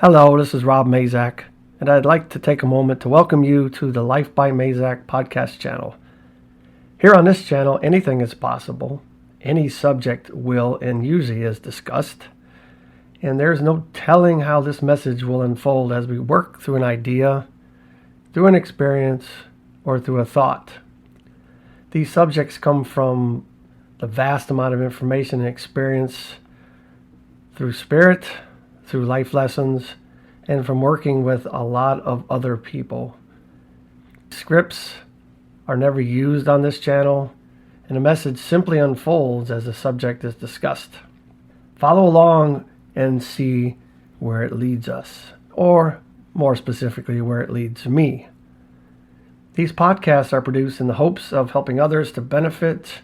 Hello, this is LifeByMazak, and I'd like to take a moment to welcome you to the LifeByMazak podcast channel. Here on this channel, anything is possible. Any subject will and usually is discussed, and there's no telling how this message will unfold as we work through an idea, through an experience, or through a thought. These subjects come from the vast amount of information and experience through spirit, through life lessons, and from working with a lot of other people. Scripts are never used on this channel, and the message simply unfolds as the subject is discussed. Follow along and see where it leads us, or more specifically, where it leads me. These podcasts are produced in the hopes of helping others to benefit,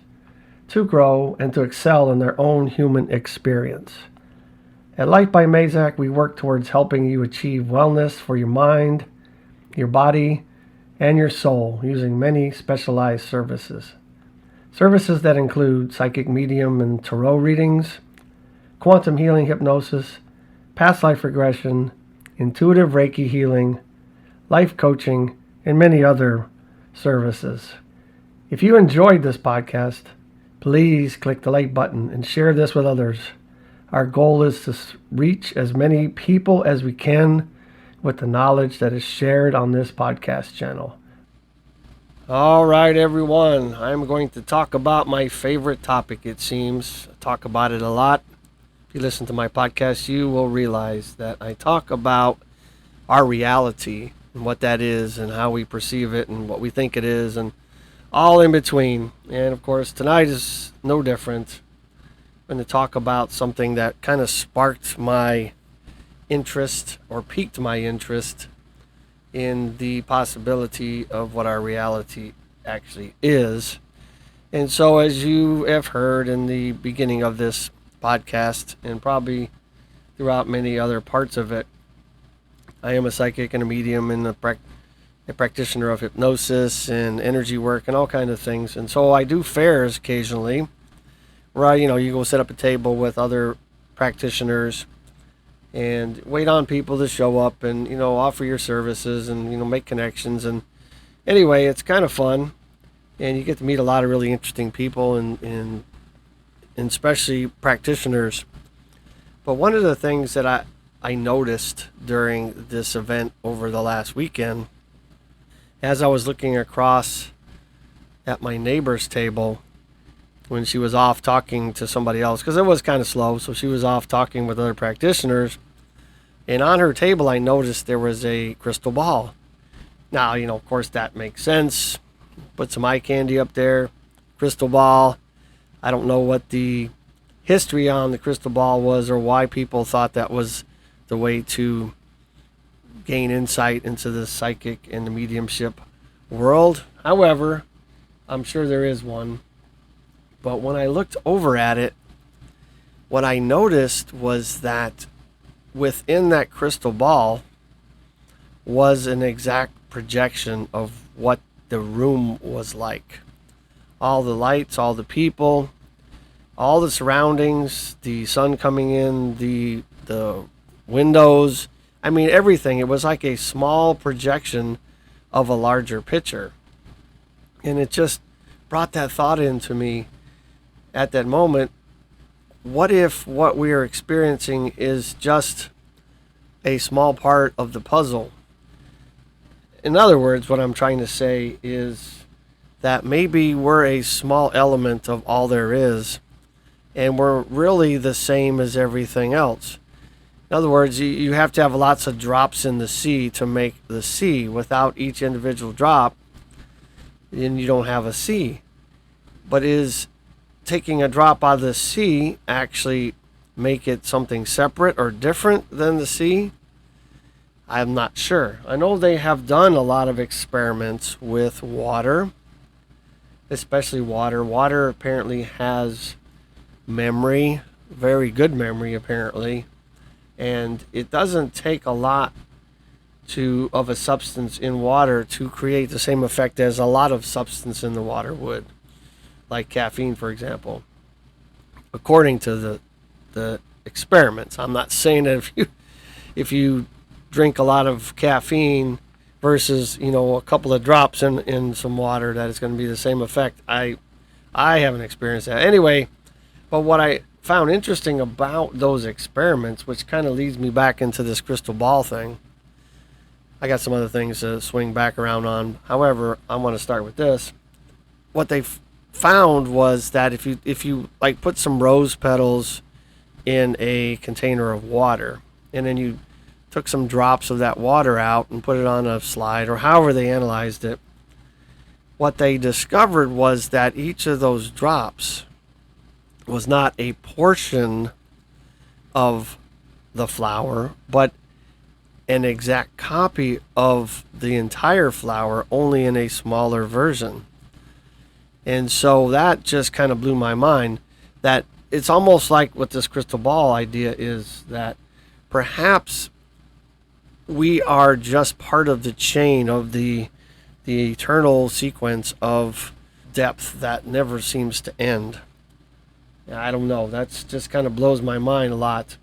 to grow, and to excel in their own human experience. At LifeByMazak, we work towards helping you achieve wellness for your mind, your body, and your soul using many specialized services. Services that include psychic medium and tarot readings, quantum healing hypnosis, past life regression, intuitive Reiki healing, life coaching, and many other services. If you enjoyed this podcast, please click the like button and share this with others. Our goal is to reach as many people as we can with the knowledge that is shared on this podcast channel. All right, everyone. I'm going to talk about my favorite topic, it seems. I talk about it a lot. If you listen to my podcast, you will realize that I talk about our reality and what that is and how we perceive it and what we think it is and all in between. And, of course, tonight is no different. I'm going to talk about something that kind of sparked my interest or piqued my interest in the possibility of what our reality actually is. And so, as you have heard in the beginning of this podcast and probably throughout many other parts of it, I am a psychic and a medium and a practitioner of hypnosis and energy work and all kinds of things. And so I do fairs occasionally, where you go set up a table with other practitioners and wait on people to show up and, offer your services and, make connections. And anyway, it's kind of fun. And you get to meet a lot of really interesting people and especially practitioners. But one of the things that I noticed during this event over the last weekend, as I was looking across at my neighbor's table, when she was off talking to somebody else, because it was kind of slow, so she was off talking with other practitioners, and on her table I noticed there was a crystal ball. Now, of course that makes sense. Put some eye candy up there, crystal ball. I don't know what the history on the crystal ball was or why people thought that was the way to gain insight into the psychic and the mediumship world. However, I'm sure there is one. But when I looked over at it, what I noticed was that within that crystal ball was an exact projection of what the room was like. All the lights, all the people, all the surroundings, the sun coming in, the windows. I mean, everything. It was like a small projection of a larger picture. And it just brought that thought into me. At that moment, what if what we are experiencing is just a small part of the puzzle? In other words, what I'm trying to say is that maybe we're a small element of all there is, and we're really the same as everything else. In other words, you have to have lots of drops in the sea to make the sea. Without each individual drop, then you don't have a sea. But is taking a drop out of the sea actually make it something separate or different than the sea? I'm not sure. I know they have done a lot of experiments with water, especially water. Water apparently has memory, very good memory apparently, and it doesn't take a lot of a substance in water to create the same effect as a lot of substance in the water would. Like caffeine, for example, according to the experiments. I'm not saying that if if you drink a lot of caffeine versus, a couple of drops in some water, that it's going to be the same effect. I haven't experienced that. Anyway, but what I found interesting about those experiments, which kind of leads me back into this crystal ball thing. I got some other things to swing back around on. However, I want to start with this. What they found was that if you like put some rose petals in a container of water, and then you took some drops of that water out and put it on a slide, or however they analyzed it, what they discovered was that each of those drops was not a portion of the flower, but an exact copy of the entire flower, only in a smaller version. And so that just kind of blew my mind, that it's almost like what this crystal ball idea is, that perhaps we are just part of the chain of the eternal sequence of depth that never seems to end. I don't know. That's just kind of blows my mind a lot.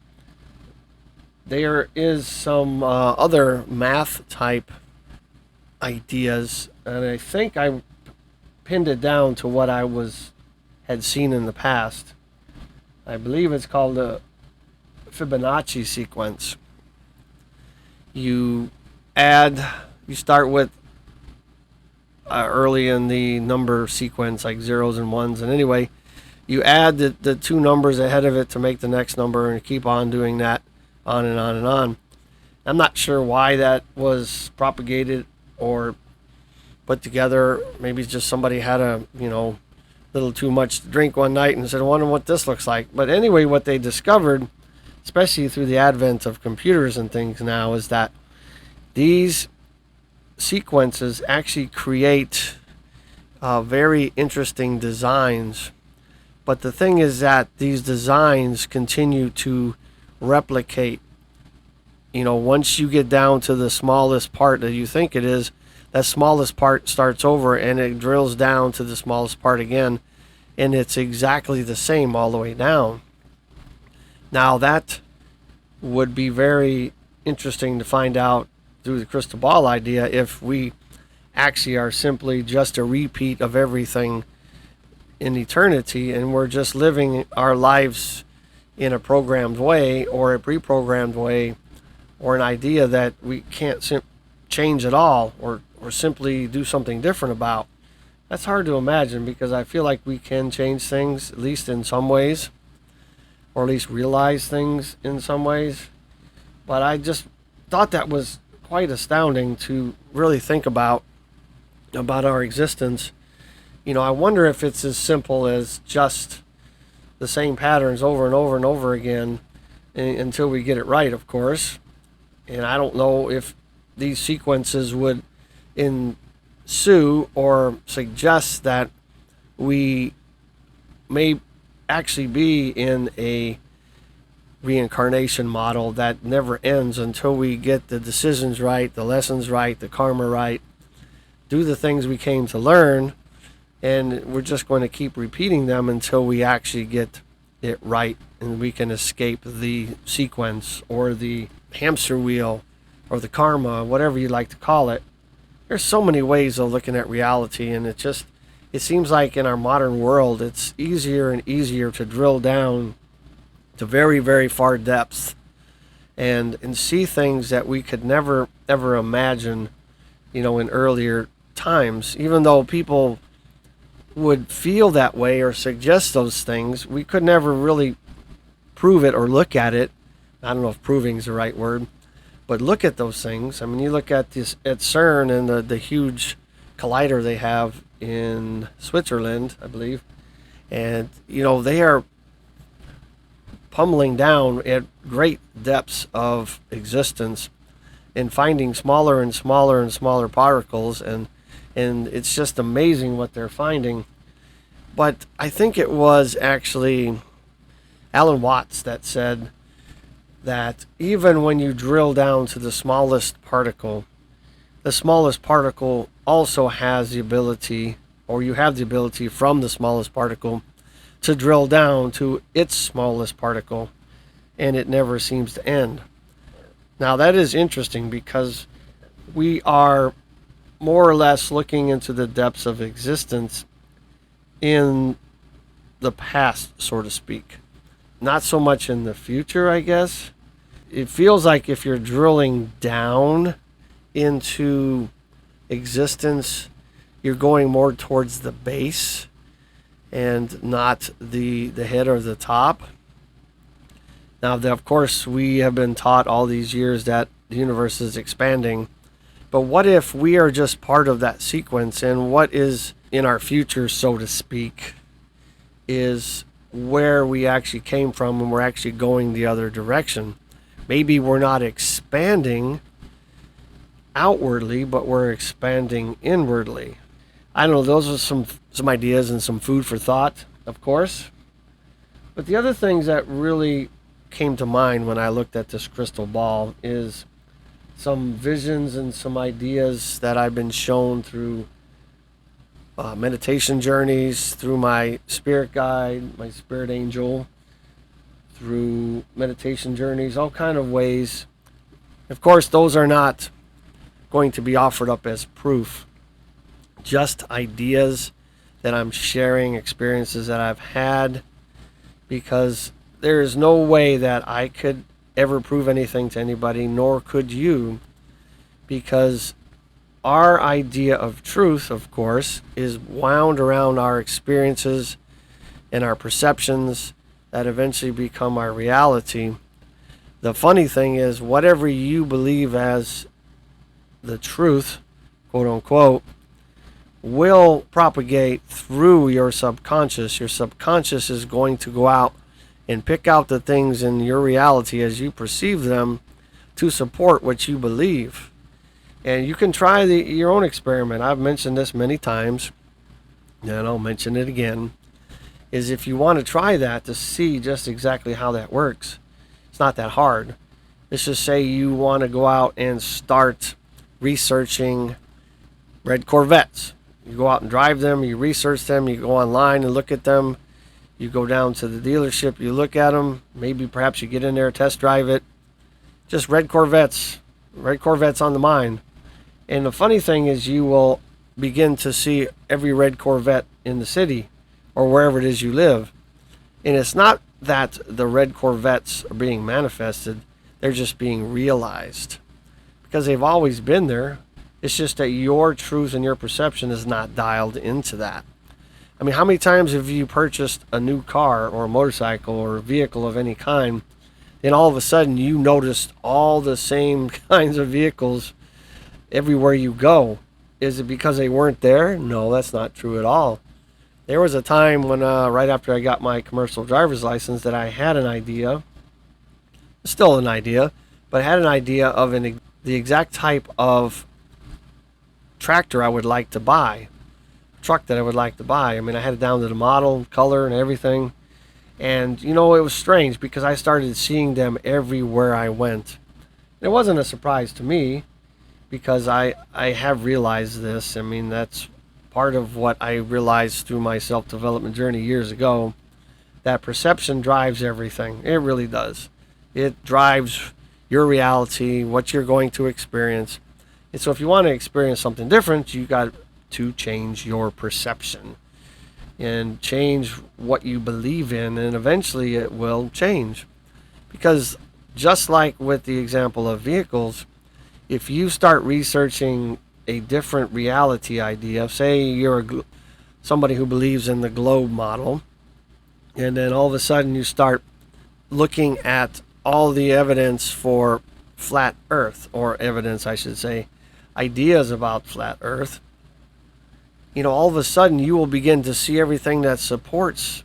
There is some other math type ideas, and I think I pinned it down to what I had seen in the past. I believe it's called the Fibonacci sequence. You start with early in the number sequence, like zeros and ones, and anyway, you add the two numbers ahead of it to make the next number, and keep on doing that, on and on and on. I'm not sure why that was propagated or put together. Maybe just somebody had a little too much to drink one night and said, I wonder what this looks like. But anyway, what they discovered, especially through the advent of computers and things now, is that these sequences actually create very interesting designs. But the thing is that these designs continue to replicate. Once you get down to the smallest part that you think it is, that smallest part starts over and it drills down to the smallest part again, and it's exactly the same all the way down. Now that would be very interesting to find out through the crystal ball idea, if we actually are simply just a repeat of everything in eternity, and we're just living our lives in a programmed way, or a pre-programmed way, or an idea that we can't change at all, or simply do something different about. That's hard to imagine, because I feel like we can change things, at least in some ways, or at least realize things in some ways. But I just thought that was quite astounding to really think about our existence. I wonder if it's as simple as just the same patterns over and over and over again until we get it right, of course. And I don't know if these sequences would ensue or suggest that we may actually be in a reincarnation model that never ends until we get the decisions right, the lessons right, the karma right, do the things we came to learn, and we're just going to keep repeating them until we actually get it right, and we can escape the sequence or the hamster wheel or the karma, whatever you like to call it. There's so many ways of looking at reality, and it seems like in our modern world it's easier and easier to drill down to very, very far depths and see things that we could never ever imagine in earlier times. Even though people would feel that way or suggest those things, we could never really prove it or look at it. I don't know if proving is the right word, but look at those things. I mean, you look at this at CERN and the huge collider they have in Switzerland, I believe, and they are pummeling down at great depths of existence and finding smaller and smaller and smaller particles, and it's just amazing what they're finding. But I think it was actually Alan Watts that said that even when you drill down to the smallest particle also has the ability, or you have the ability from the smallest particle to drill down to its smallest particle, and it never seems to end. Now, that is interesting because we are more or less looking into the depths of existence in the past, so to speak. Not so much in the future, I guess. It feels like if you're drilling down into existence, you're going more towards the base and not the head or the top. Now, of course, we have been taught all these years that the universe is expanding. But what if we are just part of that sequence, and what is in our future, so to speak, is where we actually came from and we're actually going the other direction? Maybe we're not expanding outwardly, but we're expanding inwardly. I don't know, those are some ideas and some food for thought, of course. But the other things that really came to mind when I looked at this crystal ball is some visions and some ideas that I've been shown through meditation journeys, through my spirit guide, my spirit angel, through meditation journeys, all kind of ways. Of course, those are not going to be offered up as proof, just ideas that I'm sharing, experiences that I've had, because there is no way that I could ever prove anything to anybody, nor could you, because our idea of truth, of course, is wound around our experiences and our perceptions that eventually become our reality. The funny thing is, whatever you believe as the truth, quote unquote, will propagate through your subconscious. Your subconscious is going to go out and pick out the things in your reality as you perceive them to support what you believe. And you can try your own experiment. I've mentioned this many times, and I'll mention it again, is if you want to try that to see just exactly how that works, it's not that hard. Let's just say you want to go out and start researching red Corvettes. You go out and drive them, you research them, you go online and look at them. You go down to the dealership, you look at them, maybe perhaps you get in there, test drive it. Just red Corvettes on the mind. And the funny thing is, you will begin to see every red Corvette in the city or wherever it is you live. And it's not that the red Corvettes are being manifested, they're just being realized. Because they've always been there. It's just that your truth and your perception is not dialed into that. I mean, how many times have you purchased a new car or a motorcycle or a vehicle of any kind, and all of a sudden you noticed all the same kinds of vehicles everywhere you go? Is it because they weren't there? No, that's not true at all. There was a time when, right after I got my commercial driver's license, that I had an idea, still an idea, but I had an idea of the exact type of tractor I would like to buy, truck that I would like to buy. I mean, I had it down to the model, color, and everything. And, you know, it was strange because I started seeing them everywhere I went. It wasn't a surprise to me because I have realized this. I mean, that's part of what I realized through my self-development journey years ago, that perception drives everything. It really does. It drives your reality, what you're going to experience. And so if you want to experience something different, you got to change your perception and change what you believe in, and eventually it will change. Because just like with the example of vehicles, if you start researching a different reality idea, say you're somebody who believes in the globe model, and then all of a sudden you start looking at all the evidence for flat earth, or evidence I should say, ideas about flat earth, you know, all of a sudden you will begin to see everything that supports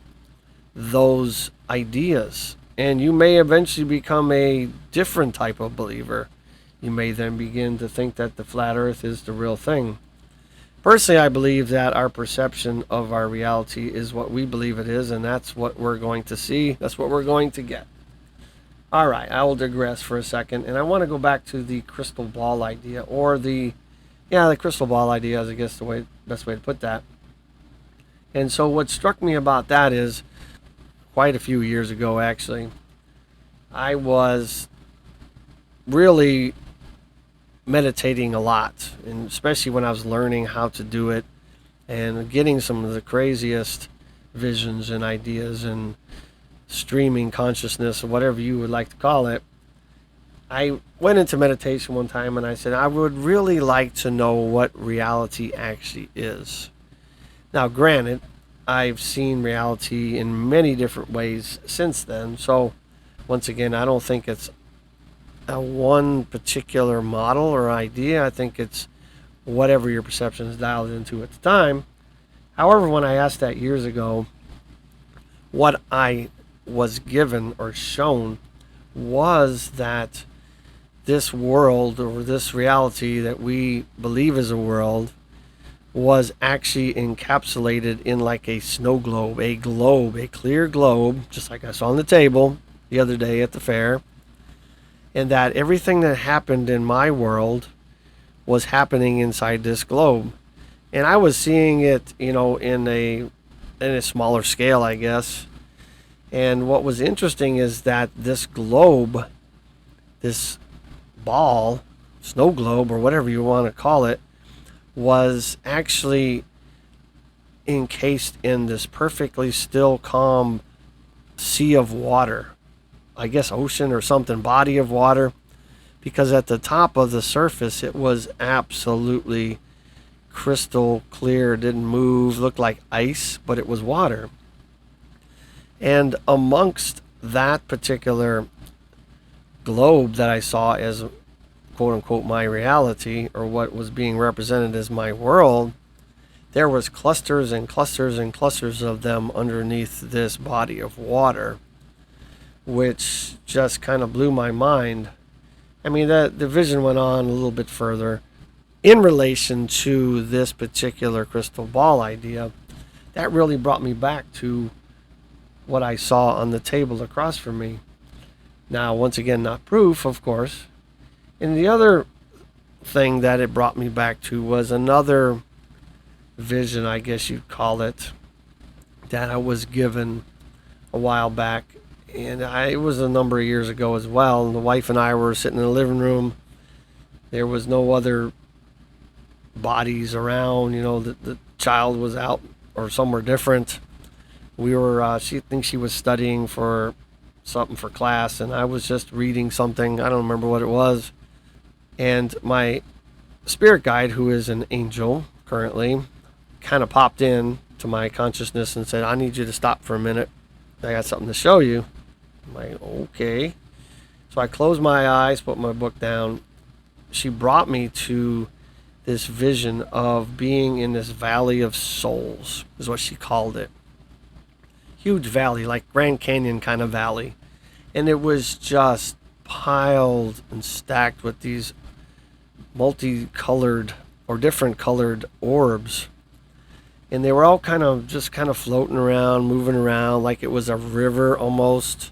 those ideas. And you may eventually become a different type of believer. You may then begin to think that the flat earth is the real thing. Personally, I believe that our perception of our reality is what we believe it is, and that's what we're going to see. That's what we're going to get. All right, I will digress for a second, and I want to go back to the crystal ball idea, or the crystal ball idea is, I guess, the best way to put that. And so what struck me about that is, quite a few years ago, actually, I was really meditating a lot, and especially when I was learning how to do it and getting some of the craziest visions and ideas and streaming consciousness or whatever you would like to call it. I went into meditation one time and I said, I would really like to know what reality actually is. Now, granted, I've seen reality in many different ways since then. So, once again, I don't think it's a one particular model or idea. I think it's whatever your perception is dialed into at the time. However, when I asked that years ago, what I was given or shown was that this world or this reality that we believe is a world was actually encapsulated in like a snow globe, a clear globe, just like I saw on the table the other day at the fair, and that everything that happened in my world was happening inside this globe. And I was seeing it, in a smaller scale, I guess. And what was interesting is that this globe, this ball, snow globe, or whatever you want to call it, was actually encased in this perfectly still, calm sea of water. I guess ocean or something, body of water. Because at the top of the surface, it was absolutely crystal clear, didn't move, looked like ice, but it was water. And amongst that particular globe that I saw as quote unquote my reality, or what was being represented as my world, there was clusters and clusters and clusters of them underneath this body of water, which just kind of blew my mind. I mean, the vision went on a little bit further in relation to this particular crystal ball idea. That really brought me back to what I saw on the table across from me. Now, once again, not proof, of course. And the other thing that it brought me back to was another vision, I guess you'd call it, that I was given a while back. And it was a number of years ago as well. And the wife and I were sitting in the living room. There was no other bodies around. The child was out or somewhere different. We were, she thinks she was studying for something for class, and I was just reading something. I don't remember what it was. And my spirit guide, who is an angel currently, kind of popped in to my consciousness and said, I need you to stop for a minute. I got something to show you. I'm like, okay. So I closed my eyes, put my book down. She brought me to this vision of being in this valley of souls, is what she called it. Huge valley, like Grand Canyon kind of valley. And it was just piled and stacked with these multicolored or different colored orbs. And they were all kind of floating around, moving around like it was a river almost.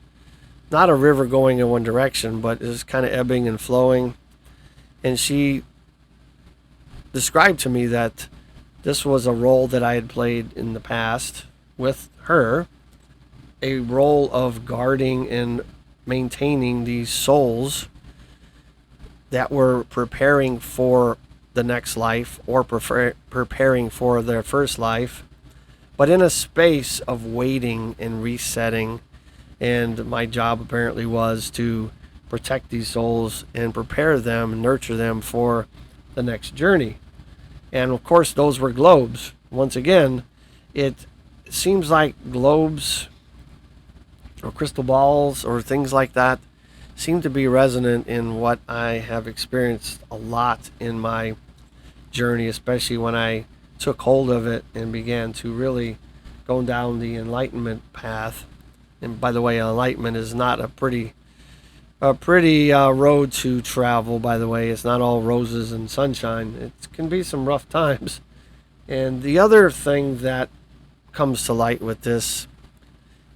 Not a river going in one direction, but it was kind of ebbing and flowing. And she described to me that this was a role that I had played in the past with her, a role of guarding and maintaining these souls that were preparing for the next life or preparing for their first life, but in a space of waiting and resetting. And my job apparently was to protect these souls and prepare them and nurture them for the next journey. And of course, those were globes. Once again, it seems like globes or crystal balls or things like that seem to be resonant in what I have experienced a lot in my journey, especially when I took hold of it and began to really go down the enlightenment path. And by the way, enlightenment is not a pretty road to travel, by the way. It's not all roses and sunshine. It can be some rough times. And the other thing that comes to light with this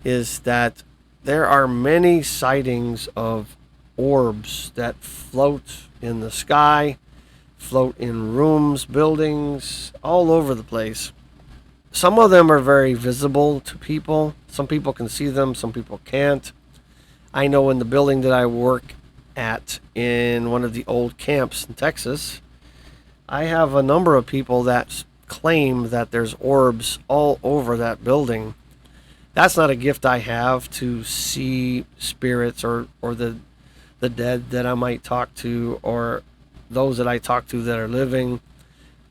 is that there are many sightings of orbs that float in the sky, float in rooms, buildings, all over the place. Some of them are very visible to people. Some people can see them, some people can't. I know in the building that I work at in one of the old camps in Texas, I have a number of people that claim that there's orbs all over that building. That's not a gift I have, to see spirits or the dead that I might talk to, or those that I talk to that are living.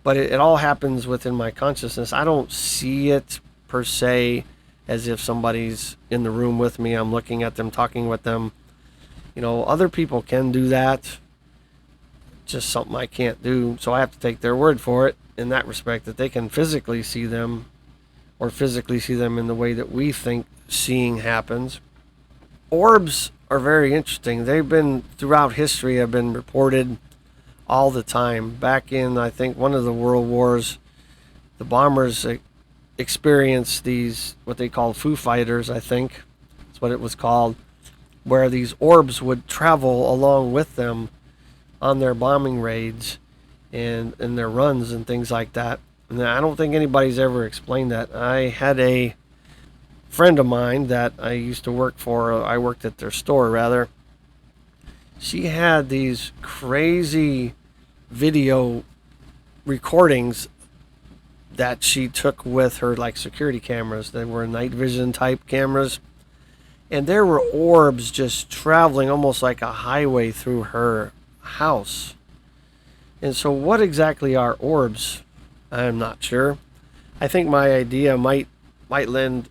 But it all happens within my consciousness. I don't see it per se as if somebody's in the room with me. I'm looking at them, talking with them. Other people can do that. Just something I can't do. So I have to take their word for it in that respect, that they can physically see them, or physically see them in the way that we think seeing happens. Orbs are very interesting. They've been, throughout history, have been reported all the time. Back in, I think, one of the world wars, the bombers experienced these, what they called Foo Fighters, I think that's what it was called, where these orbs would travel along with them on their bombing raids and their runs and things like that. And I don't think anybody's ever explained that. I had a friend of mine that I used to work for, I worked at their store rather. She had these crazy video recordings that she took with her, like security cameras. They were night vision type cameras. And there were orbs just traveling almost like a highway through her house. And so what exactly are orbs? I'm not sure. I think my idea might lend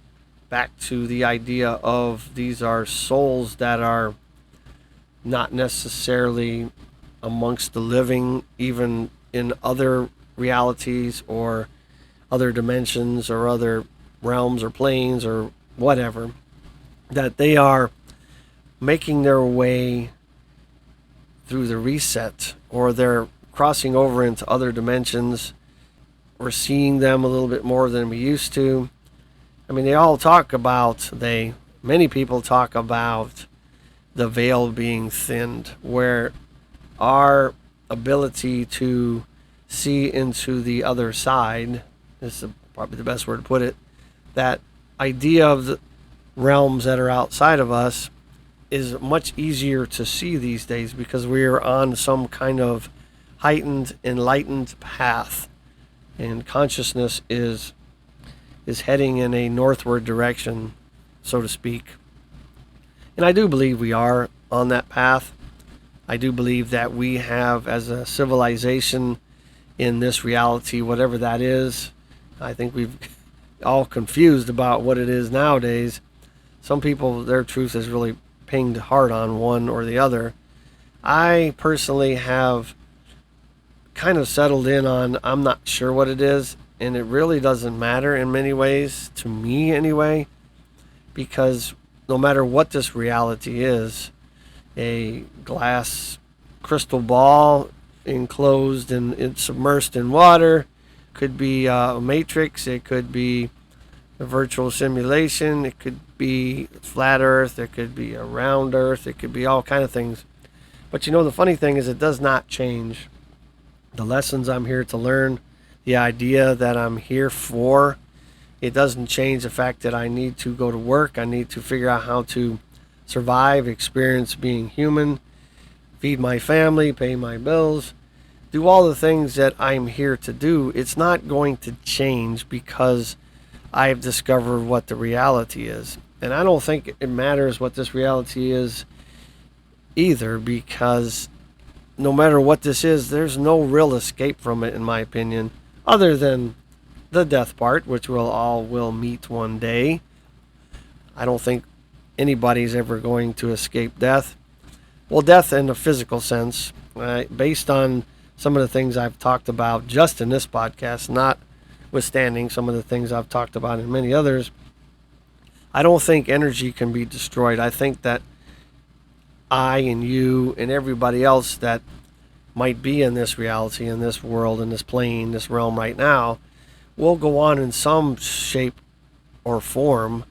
back to the idea of these are souls that are not necessarily amongst the living, even in other realities or other dimensions or other realms or planes or whatever, that they are making their way through the reset, or they're crossing over into other dimensions. We're seeing them a little bit more than we used to. I mean, many people talk about the veil being thinned, where our ability to see into the other side, this is probably the best word to put it, that idea of the realms that are outside of us is much easier to see these days, because we are on some kind of heightened, enlightened path, and consciousness is heading in a northward direction, so to speak. And I do believe we are on that path. I do believe that we have, as a civilization in this reality, whatever that is, I think we've all confused about what it is nowadays. Some people, their truth is really pinged hard on one or the other. I personally have kind of settled in on, I'm not sure what it is, and it really doesn't matter in many ways, to me anyway, because no matter what this reality is, a glass crystal ball enclosed and it's submersed in water, could be a matrix, it could be a virtual simulation, it could be flat earth, it could be a round earth, it could be all kind of things. But the funny thing is, it does not change the lessons I'm here to learn, the idea that I'm here for. It doesn't change the fact that I need to go to work, I need to figure out how to survive, experience being human, feed my family, pay my bills, do all the things that I'm here to do. It's not going to change because I've discovered what the reality is. And I don't think it matters what this reality is either, because no matter what this is, there's no real escape from it, in my opinion, other than the death part, which we'll all will meet one day. I don't think anybody's ever going to escape death. Well, death in a physical sense, based on some of the things I've talked about just in this podcast, notwithstanding some of the things I've talked about in many others, I don't think energy can be destroyed. I think that I and you and everybody else that might be in this reality, in this world, in this plane, this realm right now, will go on in some shape or form,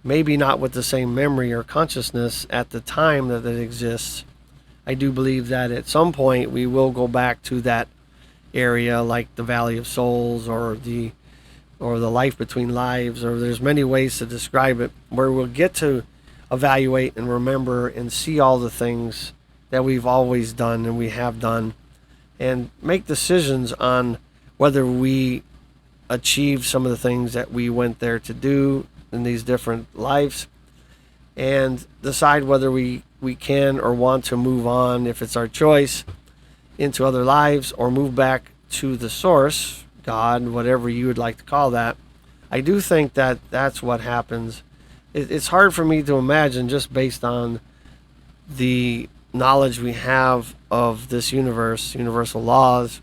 maybe not with the same memory or consciousness at the time that it exists. I do believe that at some point we will go back to that area, like the Valley of Souls or the life between lives, or there's many ways to describe it, where we'll get to evaluate and remember and see all the things that we've always done and we have done, and make decisions on whether we achieve some of the things that we went there to do in these different lives, and decide whether we can or want to move on, if it's our choice, into other lives, or move back to the source, God, whatever you would like to call that. I do think that that's what happens. It's hard for me to imagine, just based on the knowledge we have of this universe, universal laws,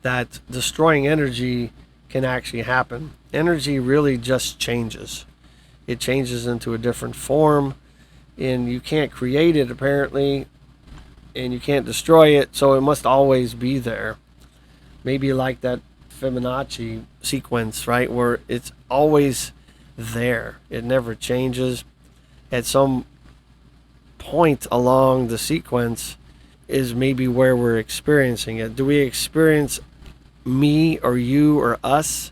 that destroying energy can actually happen. Energy really just changes. It changes into a different form, and you can't create it apparently, and you can't destroy it, so it must always be there. Maybe like that Fibonacci sequence, right, where it's always there. It never changes. At some point along the sequence is maybe where we're experiencing it. Do we experience me or you or us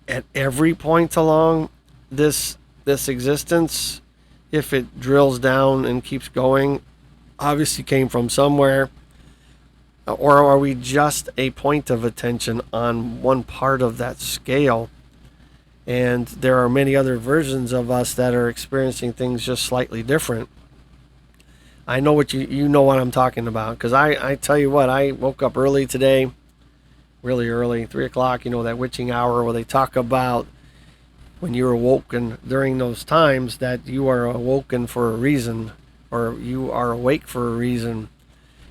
at every point along this existence? If it drills down and keeps going, obviously came from somewhere. Or are we just a point of attention on one part of that scale? And there are many other versions of us that are experiencing things just slightly different. I know what you know what I'm talking about, because I tell you what, I woke up early today, really early, 3 o'clock, that witching hour where they talk about when you're awoken during those times, that you are awoken for a reason, or you are awake for a reason,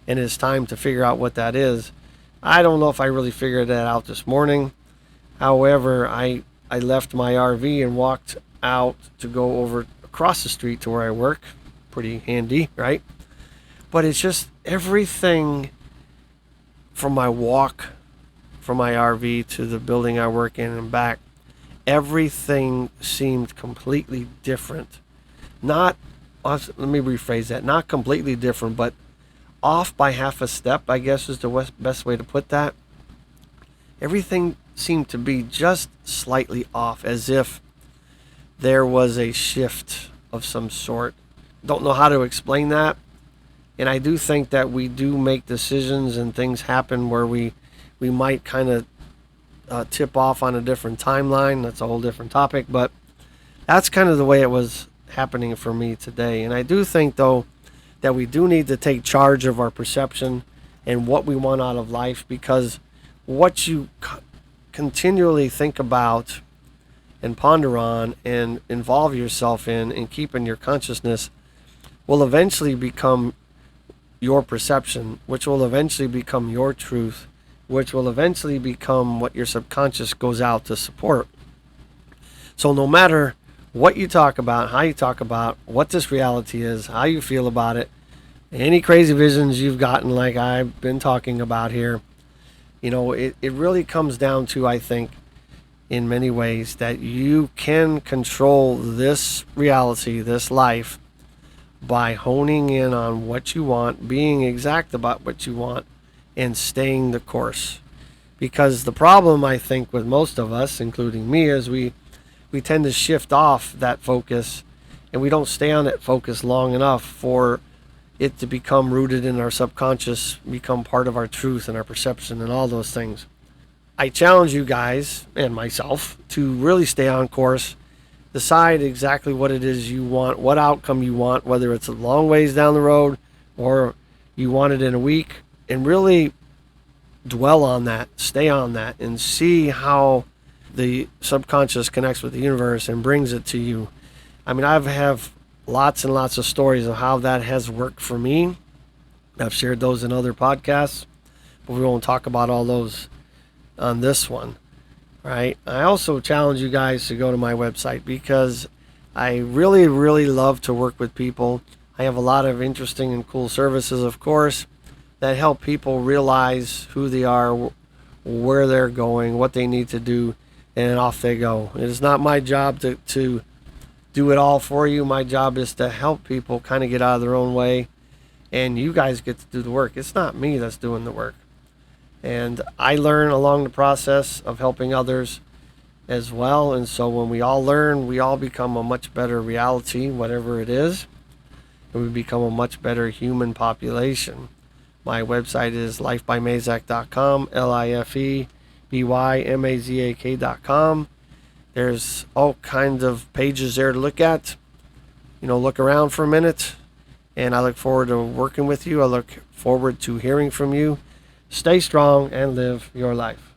and it's time to figure out what that is. I don't know if I really figured that out this morning. However, I left my RV and walked out to go over across the street to where I work. Pretty handy, right? But it's just everything from my walk from my RV to the building I work in and back, everything seemed completely different. Let me rephrase that. Not completely different, but off by half a step, I guess is the best way to put that. Everything seemed to be just slightly off, as if there was a shift of some sort. Don't know how to explain that. And I do think that we do make decisions and things happen where we might kind of tip off on a different timeline. That's a whole different topic, but that's kind of the way it was happening for me today. And I do think, though, that we do need to take charge of our perception and what we want out of life, because what you continually think about and ponder on and involve yourself in and keep in your consciousness will eventually become your perception, which will eventually become your truth, which will eventually become what your subconscious goes out to support. So no matter what you talk about, how you talk about what this reality is, how you feel about it, any crazy visions you've gotten like I've been talking about here, it really comes down to, I think, in many ways, that you can control this reality, this life, by honing in on what you want, being exact about what you want, and staying the course. Because the problem, I think, with most of us, including me, is we tend to shift off that focus, and we don't stay on that focus long enough for it to become rooted in our subconscious, become part of our truth and our perception and all those things. I challenge you guys and myself to really stay on course. Decide exactly what it is you want, what outcome you want, whether it's a long ways down the road or you want it in a week, and really dwell on that, stay on that, and see how the subconscious connects with the universe and brings it to you. I mean, I have lots and lots of stories of how that has worked for me. I've shared those in other podcasts, but we won't talk about all those on this one. Right. I also challenge you guys to go to my website, because I really, really love to work with people. I have a lot of interesting and cool services, of course, that help people realize who they are, where they're going, what they need to do, and off they go. It is not my job to do it all for you. My job is to help people kind of get out of their own way, and you guys get to do the work. It's not me that's doing the work. And I learn along the process of helping others as well. And so when we all learn, we all become a much better reality, whatever it is. and we become a much better human population. My website is lifebymazak.com, LifeByMazak.com. There's all kinds of pages there to look at. Look around for a minute, and I look forward to working with you. I look forward to hearing from you. Stay strong and live your life.